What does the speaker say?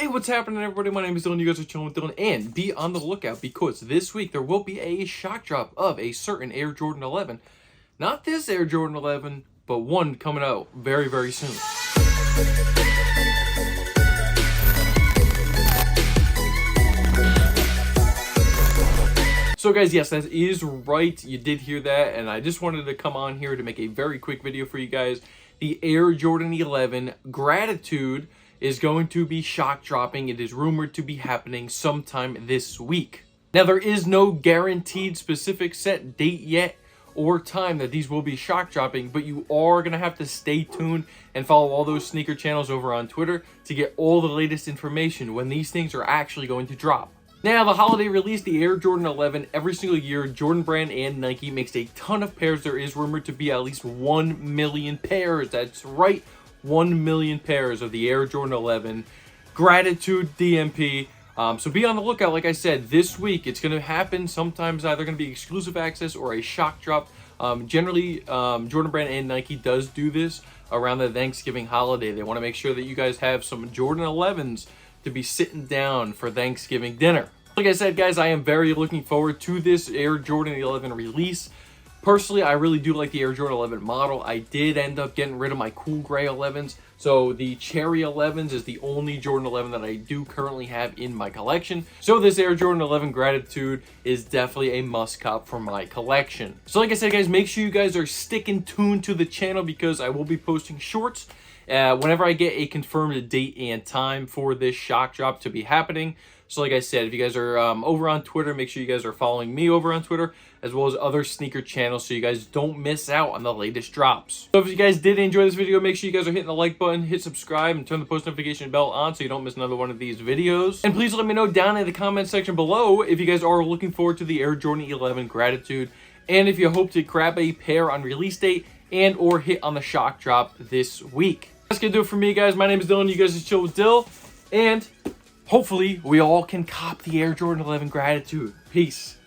Hey, what's happening, everybody? My name is Dylan. You guys are chilling with Dylan, and be on the lookout because this week there will be a shock drop of a certain Air Jordan 11. Not this Air Jordan 11, but one coming out very, very soon. So guys, yes, that is right. You did hear that, and I just wanted to come on here to make a very quick video for you guys. The Air Jordan 11 Gratitude is going to be shock dropping. It is rumored to be happening sometime this week. Now, there is no guaranteed specific set date yet or time that these will be shock dropping, but you are going to have to stay tuned and follow all those sneaker channels over on Twitter to get all the latest information when these things are actually going to drop. Now, the holiday release, the Air Jordan 11, every single year, Jordan Brand and Nike makes a ton of pairs. There is rumored to be at least 1 million pairs. That's right, 1 million pairs of the Air Jordan 11 Gratitude DMP. So be on the lookout. Like I said, this week it's going to happen. Sometimes either going to be exclusive access or a shock drop. Generally, Jordan Brand and Nike does do this around the Thanksgiving holiday. They want to make sure that you guys have some Jordan 11s to be sitting down for Thanksgiving dinner. Like I said, guys, I am very looking forward to this Air Jordan 11 release. Personally, I really do like the Air Jordan 11 model. I did end up getting rid of my cool gray 11s. So the cherry 11s is the only Jordan 11 that I do currently have in my collection. So this Air Jordan 11 Gratitude is definitely a must cop for my collection. So like I said, guys, make sure you guys are sticking tuned to the channel because I will be posting shorts whenever I get a confirmed date and time for this shock drop to be happening. So like I said, if you guys are over on Twitter, make sure you guys are following me over on Twitter, as well as other sneaker channels so you guys don't miss out on the latest drops. So if you guys did enjoy this video, make sure you guys are hitting the like button, hit subscribe, and turn the post notification bell on so you don't miss another one of these videos. And please let me know down in the comment section below if you guys are looking forward to the Air Jordan 11 Gratitude, and if you hope to grab a pair on release date and or hit on the shock drop this week. That's gonna do it for me, guys. My name is Dylan. You guys just chill with Dill, and hopefully we all can cop the Air Jordan 11 Gratitude. Peace.